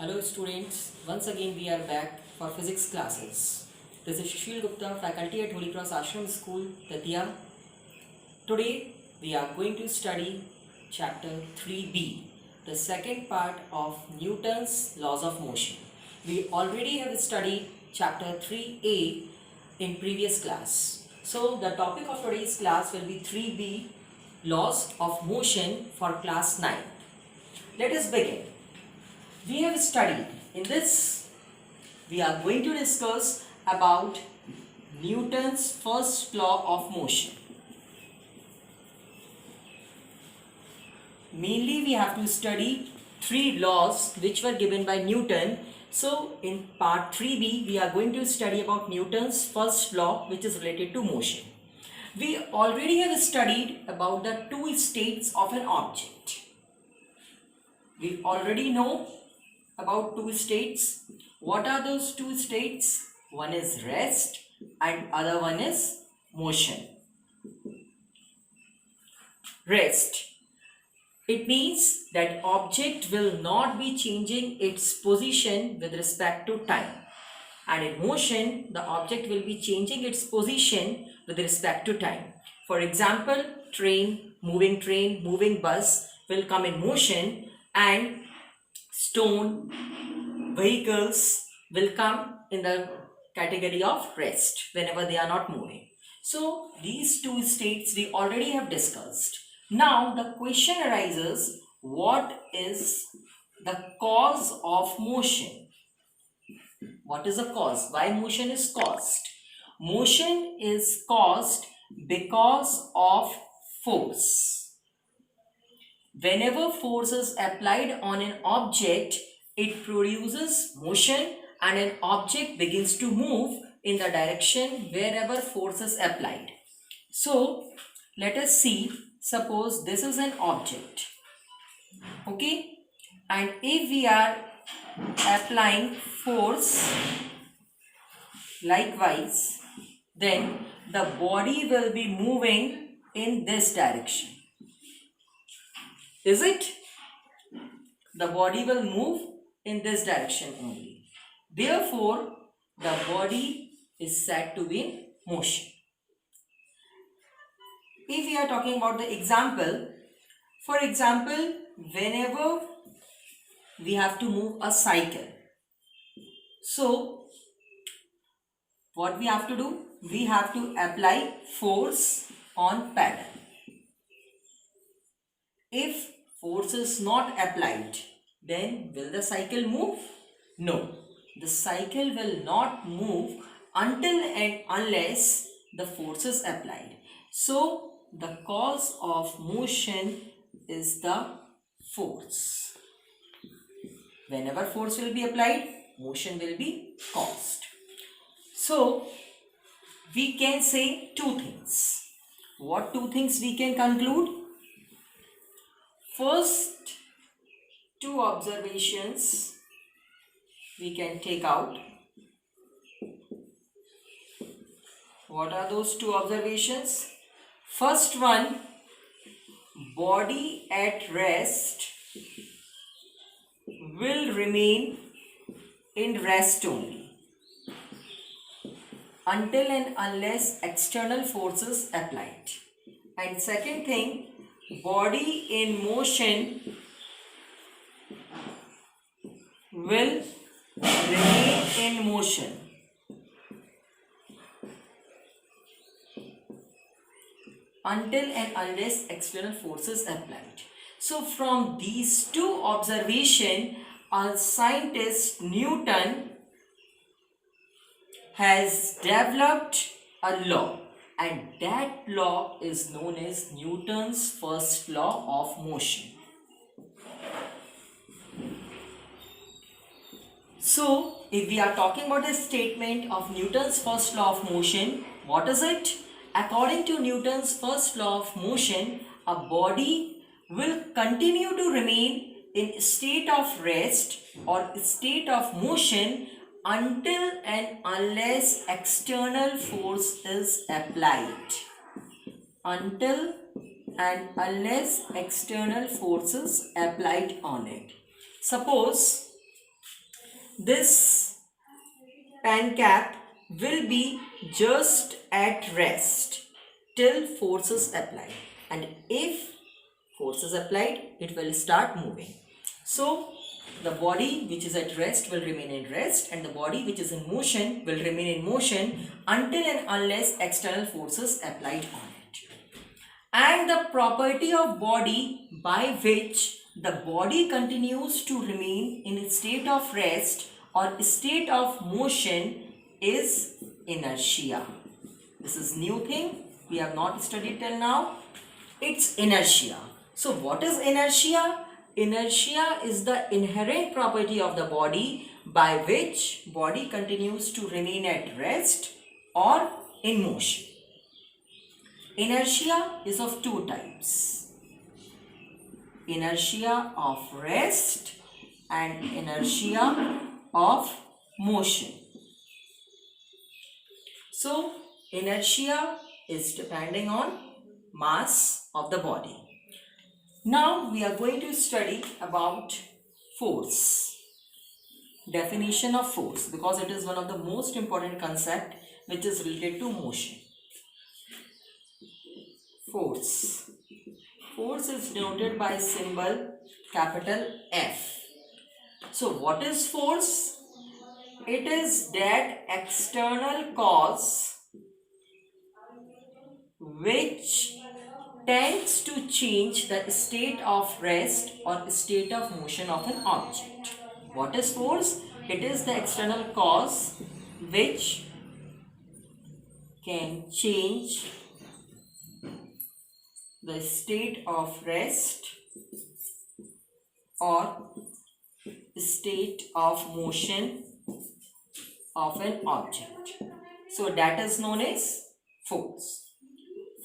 Hello students, once again we are back for physics classes. This is Shishil Gupta, faculty at Holy Cross Ashram School, Datia. Today we are going to study chapter 3b, the second part of Newton's laws of motion. We already have studied chapter 3a in previous class. So the topic of today's class will be 3b, laws of motion for class 9. Let us begin. We have studied in this, we are going to discuss about Newton's first law of motion. Mainly we have to study three laws which were given by Newton. So in part 3b we are going to study about Newton's first law which is related to motion. We already have studied about the two states of an object. We already know about two states. What are those two states? One is rest and other one is motion. Rest. It means that object will not be changing its position with respect to time. And in motion, the object will be changing its position with respect to time. For example, train, moving bus will come in motion, and stone, vehicles will come in the category of rest whenever they are not moving. So these two states we already have discussed. Now the question arises, what is the cause of motion? What is the cause? Why motion is caused? Motion is caused because of force. Whenever force is applied on an object, it produces motion and an object begins to move in the direction wherever force is applied. So let us see, suppose this is an object, okay, and if we are applying force likewise, then the body will be moving in this direction. Is it? The body will move in this direction only. Therefore, the body is said to be in motion. If we are talking about the example, for example, whenever we have to move a cycle, so what we have to do? We have to apply force on pedal. If force is not applied, then will the cycle move? No, the cycle will not move until and unless the force is applied. So the cause of motion is the force. Whenever force will be applied, motion will be caused. So we can say two things. What two things we can conclude? First two observations we can take out. What are those two observations? First one, body at rest will remain in rest only until and unless external forces applied. And second thing, body in motion will remain in motion until and unless external forces applied. So from these two observations, our scientist Newton has developed a law, and that law is known as Newton's first law of motion. So if we are talking about the statement of Newton's first law of motion, what is it? According to Newton's first law of motion, a body will continue to remain in state of rest or state of motion until and unless external force is applied. Until and unless external forces applied on it. Suppose this pen cap will be just at rest till force is applied, and if force is applied, it will start moving. So the body which is at rest will remain in rest, and the body which is in motion will remain in motion until and unless external forces applied on it. And the property of body by which the body continues to remain in a state of rest or state of motion is inertia. This is new thing we have not studied till now. It's inertia. So what is inertia? Inertia is the inherent property of the body by which body continues to remain at rest or in motion. Inertia is of two types: inertia of rest and inertia of motion. So inertia is depending on mass of the body. Now we are going to study about force. Definition of force, because it is one of the most important concept which is related to motion. Force. Force is denoted by symbol capital F. So what is force? It is that external cause which tends to change the state of rest or state of motion of an object. What is force? It is the external cause which can change the state of rest or state of motion of an object. So that is known as force.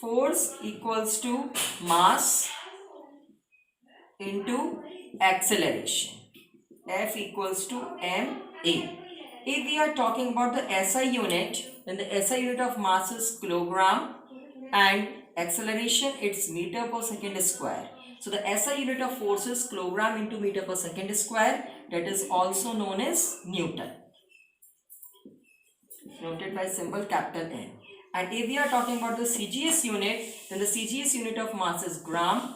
Force equals to mass into acceleration. F equals to ma. If we are talking about the SI unit, then the SI unit of mass is kilogram and acceleration it's meter per second square. So the SI unit of force is kilogram into meter per second square, that is also known as Newton, noted by symbol capital N. And if we are talking about the CGS unit, then the CGS unit of mass is gram,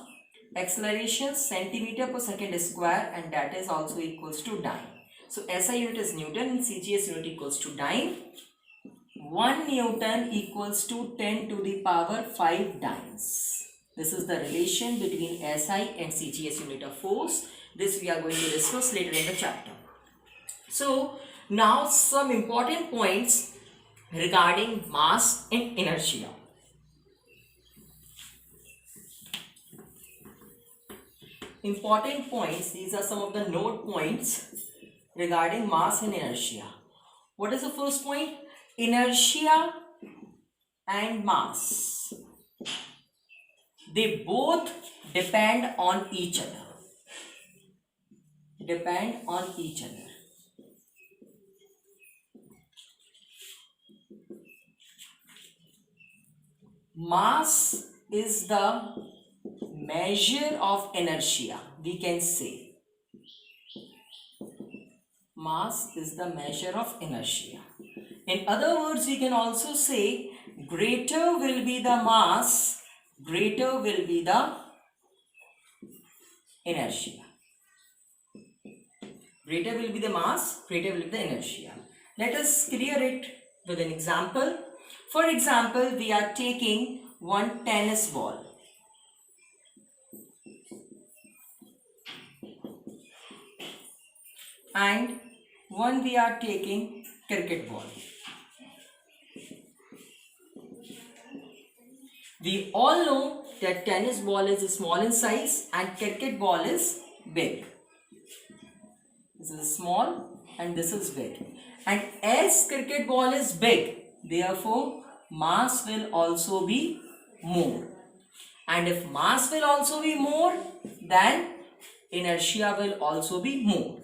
acceleration centimeter per second square, and that is also equals to dyne. So SI unit is Newton and CGS unit equals to dyne. 1 Newton equals to 10 to the power 5 dynes. This is the relation between SI and CGS unit of force. This we are going to discuss later in the chapter. So now some important points regarding mass and inertia. Important points, these are some of the note points regarding mass and inertia. What is the first point? Inertia and mass, they both depend on each other. Depend on each other. Mass is the measure of inertia, we can say. Mass is the measure of inertia. In other words, we can also say greater will be the mass, greater will be the inertia. Greater will be the mass, greater will be the inertia. Let us clear it with an example. For example, we are taking one tennis ball. And one we are taking cricket ball. We all know that tennis ball is small in size and cricket ball is big. This is small and this is big. And as cricket ball is big, therefore mass will also be more. And if mass will also be more, then inertia will also be more.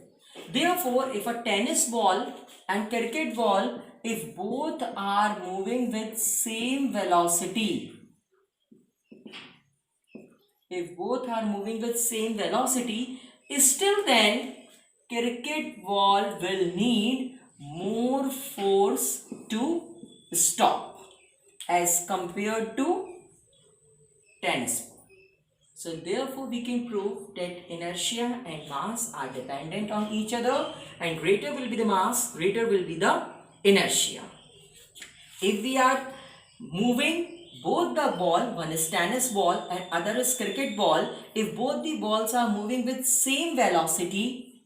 Therefore, if a tennis ball and cricket ball, if both are moving with same velocity, still then cricket ball will need more force to stop as compared to tennis ball. So therefore we can prove that inertia and mass are dependent on each other, and greater will be the mass, greater will be the inertia. If we are moving both the ball, one is tennis ball and other is cricket ball, if both the balls are moving with same velocity,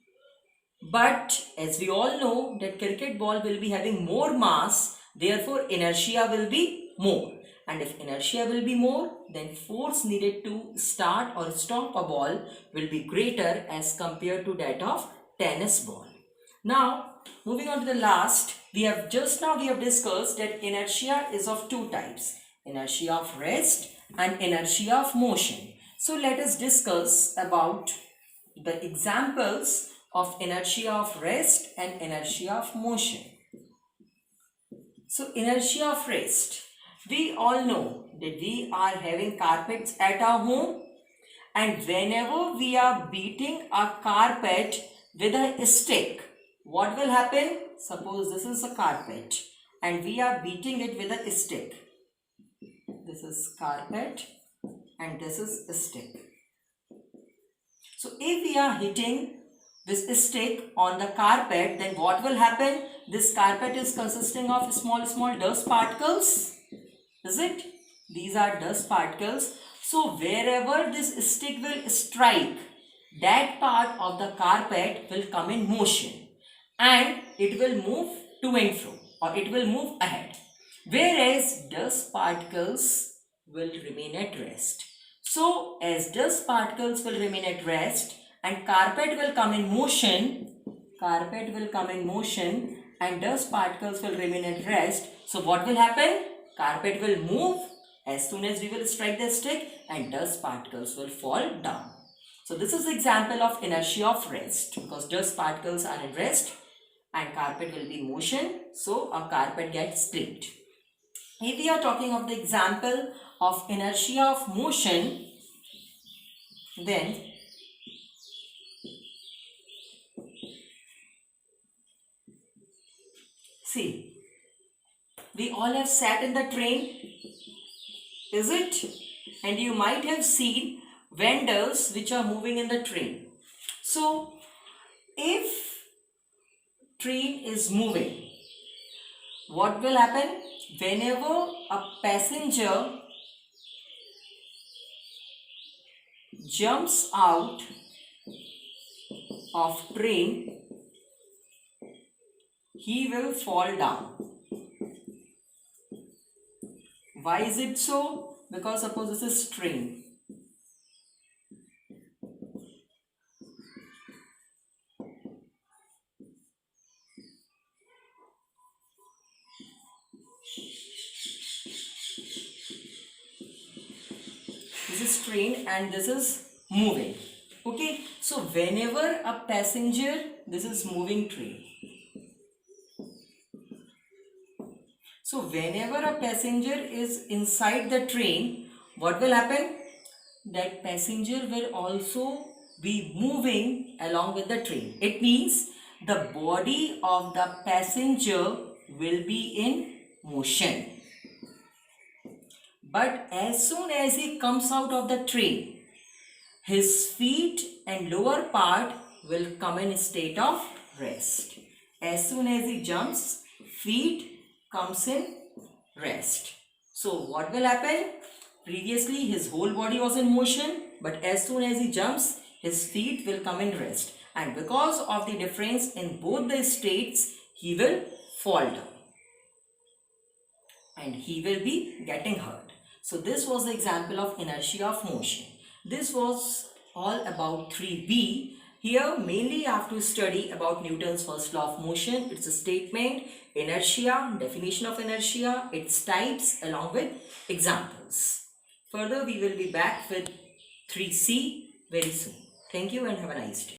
but as we all know that cricket ball will be having more mass, therefore inertia will be more. And if inertia will be more, then force needed to start or stop a ball will be greater as compared to that of tennis ball. Now, moving on to the last, we have discussed that inertia is of two types, inertia of rest and inertia of motion. So let us discuss about the examples of inertia of rest and inertia of motion. So inertia of rest. We all know that we are having carpets at our home, and whenever we are beating a carpet with a stick, what will happen? Suppose this is a carpet and we are beating it with a stick. This is carpet and this is a stick. So if we are hitting this stick on the carpet, then what will happen? This carpet is consisting of small dust particles. Is it? These are dust particles. So wherever this stick will strike, that part of the carpet will come in motion and it will move to and fro, or it will move ahead. Whereas dust particles will remain at rest. So as dust particles will remain at rest and carpet will come in motion and dust particles will remain at rest. So what will happen? Carpet will move as soon as we will strike the stick and dust particles will fall down. So this is the example of inertia of rest, because dust particles are in rest and carpet will be in motion. So a carpet gets scraped. If we are talking of the example of inertia of motion, then see, we all have sat in the train, is it? And you might have seen vendors which are moving in the train. So if train is moving, what will happen? Whenever a passenger jumps out of train, he will fall down. Why is it so? Because suppose this is train. This is train and this is moving. Okay, so whenever a passenger, this is moving train. So whenever a passenger is inside the train, what will happen? That passenger will also be moving along with the train. It means the body of the passenger will be in motion. But as soon as he comes out of the train, his feet and lower part will come in a state of rest. As soon as he jumps, feet comes in rest. So what will happen? Previously his whole body was in motion, but as soon as he jumps, his feet will come in rest. And because of the difference in both the states, he will fall down. And he will be getting hurt. So this was the example of inertia of motion. This was all about 3B. Here mainly you have to study about Newton's first law of motion, its a statement, inertia, definition of inertia, its types along with examples. Further we will be back with 3C very soon. Thank you and have a nice day.